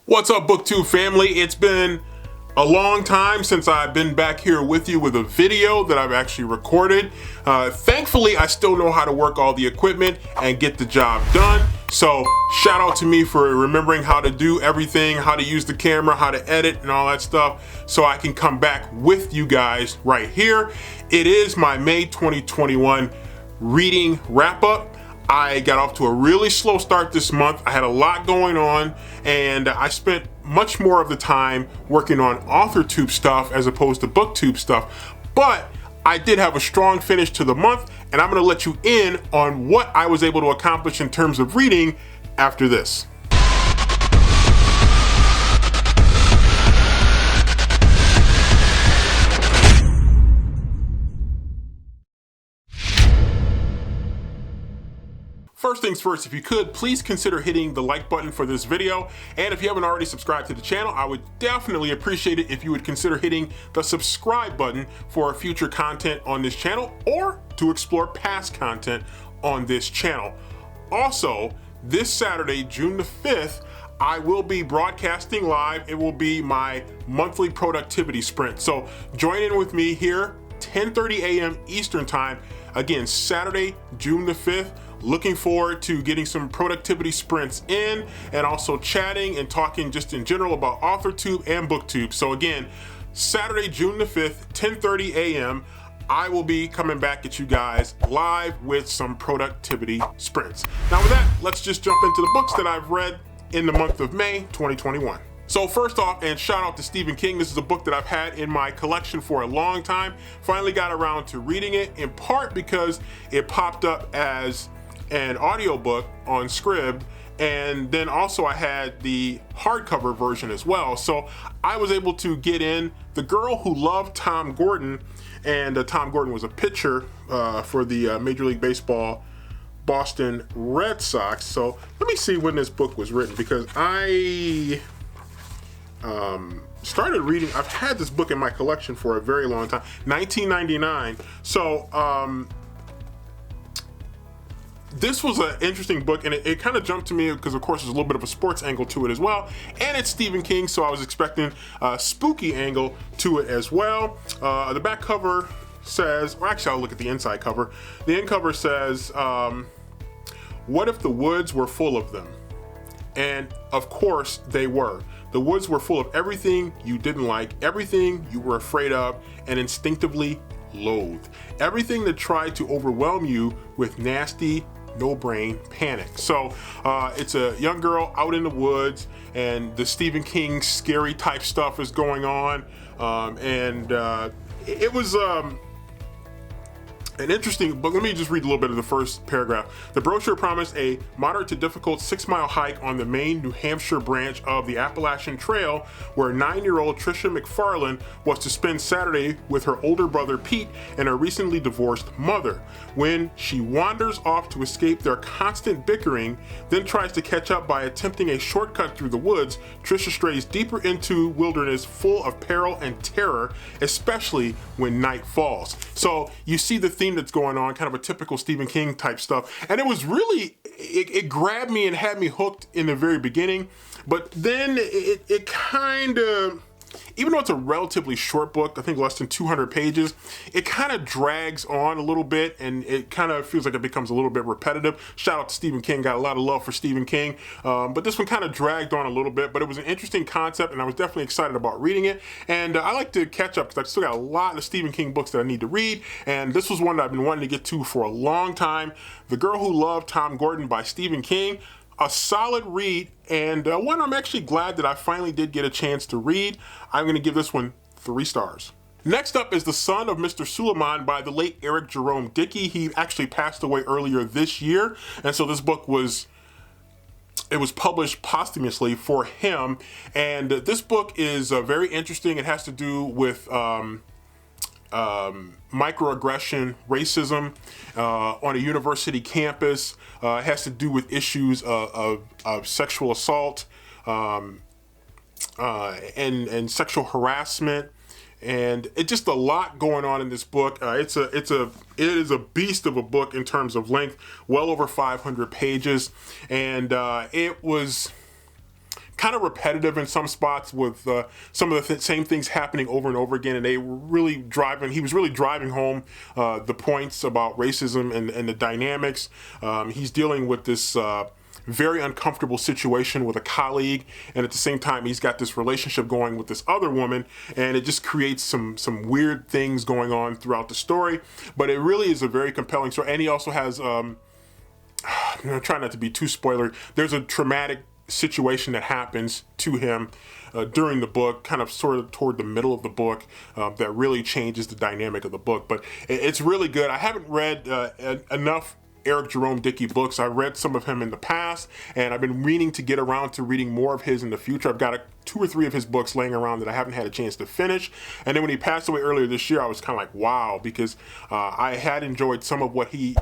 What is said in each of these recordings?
What's up, BookTube family? It's been a long time since I've been back here with you with a video that I've actually recorded. Thankfully, I still know how to work all the equipment and get the job done. So shout out to me for remembering how to do everything, how to use the camera, how to edit and all that stuff, so I can come back with you guys right here. It is my May 2021 reading wrap up. I got off to a really slow start this month. I had a lot going on, and I spent much more of the time working on AuthorTube stuff as opposed to BookTube stuff. But I did have a strong finish to the month, and I'm gonna let you in on what I was able to accomplish in terms of reading after this. First things first, if you could, please consider hitting the like button for this video. And if you haven't already subscribed to the channel, I would definitely appreciate it if you would consider hitting the subscribe button for future content on this channel or to explore past content on this channel. Also, this Saturday, June the 5th, I will be broadcasting live. It will be my monthly productivity sprint. So join in with me here, 10:30 a.m. Eastern time. Again, Saturday, June the 5th. Looking forward to getting some productivity sprints in and also chatting and talking just in general about AuthorTube and BookTube. So again, Saturday, June the 5th, 10:30 a.m. I will be coming back at you guys live with some productivity sprints. Now with that, let's just jump into the books that I've read in the month of May 2021. So first off, and shout out to Stephen King. This is a book that I've had in my collection for a long time. Finally got around to reading it, in part because it popped up as an audiobook on Scribd, and then also I had the hardcover version as well. So I was able to get in The Girl Who Loved Tom Gordon, and Tom Gordon was a pitcher for the Major League Baseball Boston Red Sox. So let me see when this book was written, because I started reading, I've had this book in my collection for a very long time, 1999. So this was an interesting book, and it kind of jumped to me because, of course, there's a little bit of a sports angle to it as well, and it's Stephen King, so I was expecting a spooky angle to it as well. The back cover says, or actually I'll look at the inside cover. The end cover says, what if the woods were full of them? And of course they were. The woods were full of everything you didn't like, everything you were afraid of and instinctively loathed, everything that tried to overwhelm you with nasty, no-brain panic. So it's a young girl out in the woods, and the Stephen King scary type stuff is going on, it was an interesting book. Let me just read a little bit of the first paragraph. The brochure promised a moderate to difficult 6-mile hike on the Maine, New Hampshire branch of the Appalachian Trail, where 9-year-old Tricia McFarlane was to spend Saturday with her older brother Pete and her recently divorced mother. When she wanders off to escape their constant bickering, then tries to catch up by attempting a shortcut through the woods, Tricia strays deeper into wilderness full of peril and terror, especially when night falls. So you see the theme that's going on, kind of a typical Stephen King type stuff. And it was really, it grabbed me and had me hooked in the very beginning. But then it kind of, even though it's a relatively short book, I think less than 200 pages, it kind of drags on a little bit, and it kind of feels like it becomes a little bit repetitive. Shout out to Stephen King, got a lot of love for Stephen King. But this one kind of dragged on a little bit, but it was an interesting concept, and I was definitely excited about reading it. And I like to catch up because I still got a lot of Stephen King books that I need to read, and this was one that I've been wanting to get to for a long time. The Girl Who Loved Tom Gordon by Stephen King. A solid read, and one I'm actually glad that I finally did get a chance to read. I'm going to give this one 3 stars. Next up is The Son of Mr Suleiman by the late Eric Jerome Dickey. He actually passed away earlier this year, and so this book was published posthumously for him. And this book is very interesting. It has to do with microaggression, racism on a university campus. It has to do with issues of sexual assault and sexual harassment, and it's just a lot going on in this book. It is a beast of a book in terms of length, well over 500 pages, and it was kind of repetitive in some spots with some of the same things happening over and over again, and they were really driving. He was really driving home the points about racism and the dynamics. He's dealing with this very uncomfortable situation with a colleague, and at the same time he's got this relationship going with this other woman, and it just creates some weird things going on throughout the story. But it really is a very compelling story. And he also has I'm trying not to be too spoiler. There's a traumatic situation that happens to him during the book, kind of sort of toward the middle of the book, that really changes the dynamic of the book. But it's really good. I haven't read enough Eric Jerome Dickey books. I read some of him in the past, and I've been meaning to get around to reading more of his in the future. I've got 2 or 3 of his books laying around that I haven't had a chance to finish. And then when he passed away earlier this year, I was kind of like, wow, because I had enjoyed some of what he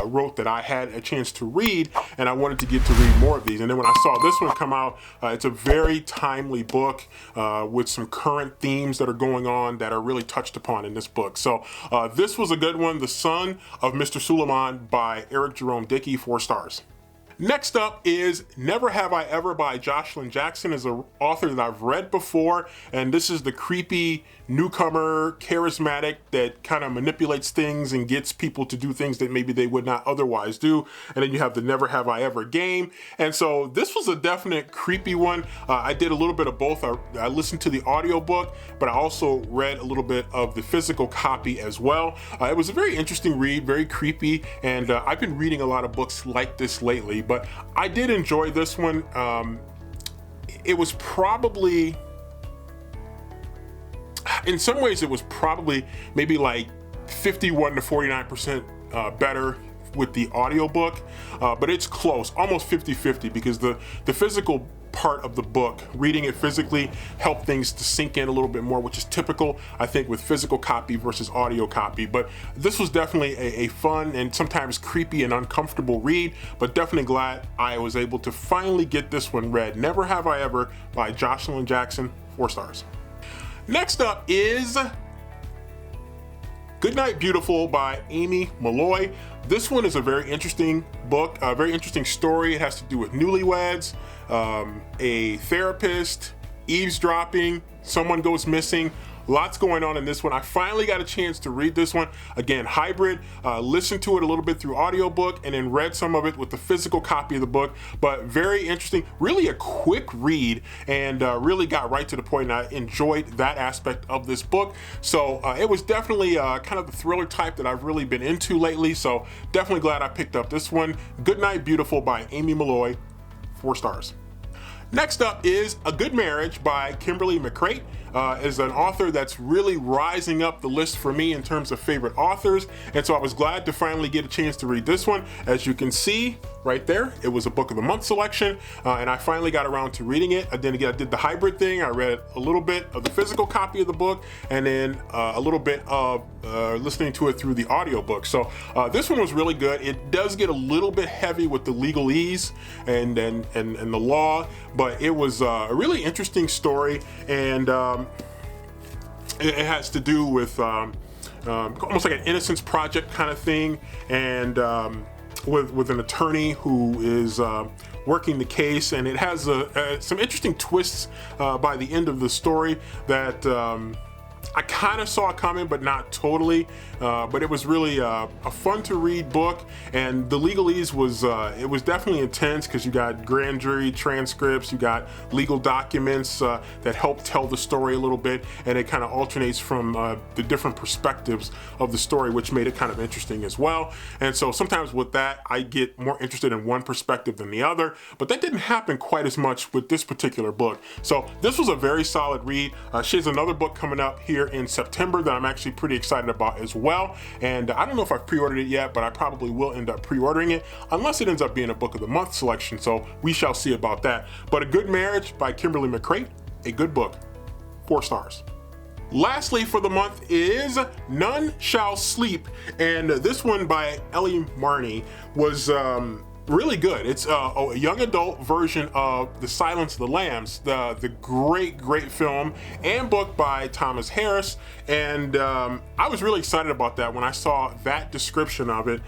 wrote that I had a chance to read, and I wanted to get to read more of these. And then when I saw this one come out, it's a very timely book with some current themes that are going on that are really touched upon in this book. So this was a good one. The Son of Mr. Suleiman by Eric Jerome Dickey, 4 stars. Next up is Never Have I Ever by Jocelyn Jackson. Is an author that I've read before, and this is the creepy newcomer, charismatic, that kind of manipulates things and gets people to do things that maybe they would not otherwise do. And then you have the Never Have I Ever game. And so this was a definite creepy one. I did a little bit of both. I listened to the audiobook, but I also read a little bit of the physical copy as well. It was a very interesting read, very creepy, and I've been reading a lot of books like this lately, but I did enjoy this one. It was probably, in some ways, it was probably maybe like 51 to 49% better with the audiobook, but it's close, almost 50-50, because the physical part of the book, reading it physically, helped things to sink in a little bit more, which is typical, I think, with physical copy versus audio copy. But this was definitely a fun and sometimes creepy and uncomfortable read, but definitely glad I was able to finally get this one read. Never Have I Ever by Jocelyn Jackson, 4 stars. Next up is Goodnight Beautiful by Amy Malloy. This one is a very interesting book, a very interesting story. It has to do with newlyweds, a therapist, eavesdropping, someone goes missing. Lots going on in this one. I finally got a chance to read this one. Again, hybrid, listened to it a little bit through audiobook and then read some of it with the physical copy of the book, but very interesting, really a quick read, and really got right to the point, and I enjoyed that aspect of this book. So it was definitely kind of the thriller type that I've really been into lately, so definitely glad I picked up this one. Goodnight Beautiful by Amy Malloy, 4 stars. Next up is A Good Marriage by Kimberly McCreight. Is an author that's really rising up the list for me in terms of favorite authors, and so I was glad to finally get a chance to read this one. As you can see right there, it was a book of the month selection, and I finally got around to reading it. Then again, I did the hybrid thing. I read a little bit of the physical copy of the book, and then a little bit of listening to it through the audiobook. So this one was really good. It does get a little bit heavy with the legalese and the law, but it was a really interesting story, and it has to do with almost like an Innocence Project kind of thing, and with an attorney who is working the case, and it has some interesting twists by the end of the story that I kind of saw coming, but not totally. But it was really a fun to read book, and the legalese was it was definitely intense, because you got grand jury transcripts, you got legal documents that help tell the story a little bit, and it kind of alternates from the different perspectives of the story, which made it kind of interesting as well. And so sometimes with that, I get more interested in one perspective than the other, but that didn't happen quite as much with this particular book. So this was a very solid read. She has another book coming up here in September that I'm actually pretty excited about as well, and I don't know if I've pre-ordered it yet, but I probably will end up pre-ordering it unless it ends up being a book of the month selection, so we shall see about that. But A Good Marriage by Kimberly McCreight, a good book, 4 stars. Lastly for the month is None Shall Sleep, and this one by Ellie Marney was really good. It's a young adult version of The Silence of the Lambs, the great film and book by Thomas Harris, and I was really excited about that when I saw that description of it.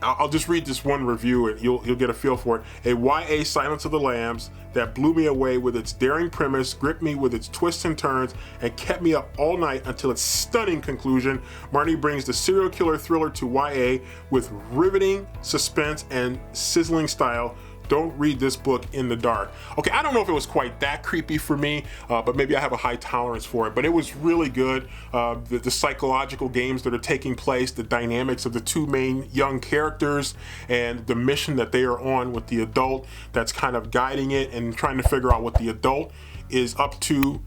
I'll just read this one review and you'll get a feel for it. A YA Silence of the Lambs that blew me away with its daring premise, gripped me with its twists and turns, and kept me up all night until its stunning conclusion. Marnie brings the serial killer thriller to YA with riveting suspense and sizzling style. Don't read this book in the dark. Okay, I don't know if it was quite that creepy for me, but maybe I have a high tolerance for it, but it was really good. The psychological games that are taking place, the dynamics of the two main young characters, and the mission that they are on with the adult that's kind of guiding it and trying to figure out what the adult is up to.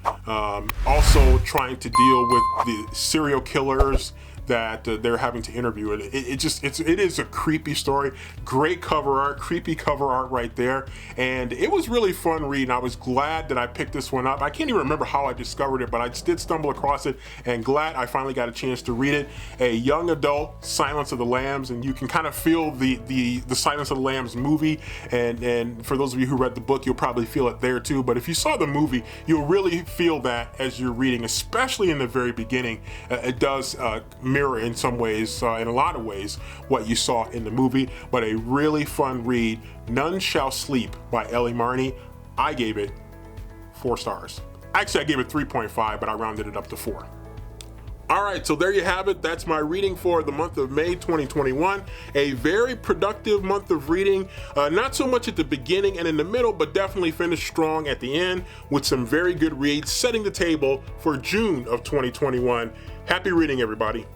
Also trying to deal with the serial killers that they're having to interview. It is a creepy story. Great cover art, creepy cover art right there. And it was really fun reading. I was glad that I picked this one up. I can't even remember how I discovered it, but I did stumble across it and glad I finally got a chance to read it. A young adult Silence of the Lambs, and you can kind of feel the Silence of the Lambs movie. And for those of you who read the book, you'll probably feel it there too. But if you saw the movie, you'll really feel that as you're reading, especially in the very beginning. It does mirror in some ways, in a lot of ways, what you saw in the movie, but a really fun read. None Shall Sleep by Ellie Marnie. I gave it 4 stars. Actually, I gave it 3.5, but I rounded it up to 4. All right, so there you have it. That's my reading for the month of May 2021. A very productive month of reading. Not so much at the beginning and in the middle, but definitely finished strong at the end with some very good reads, setting the table for June of 2021. Happy reading, everybody.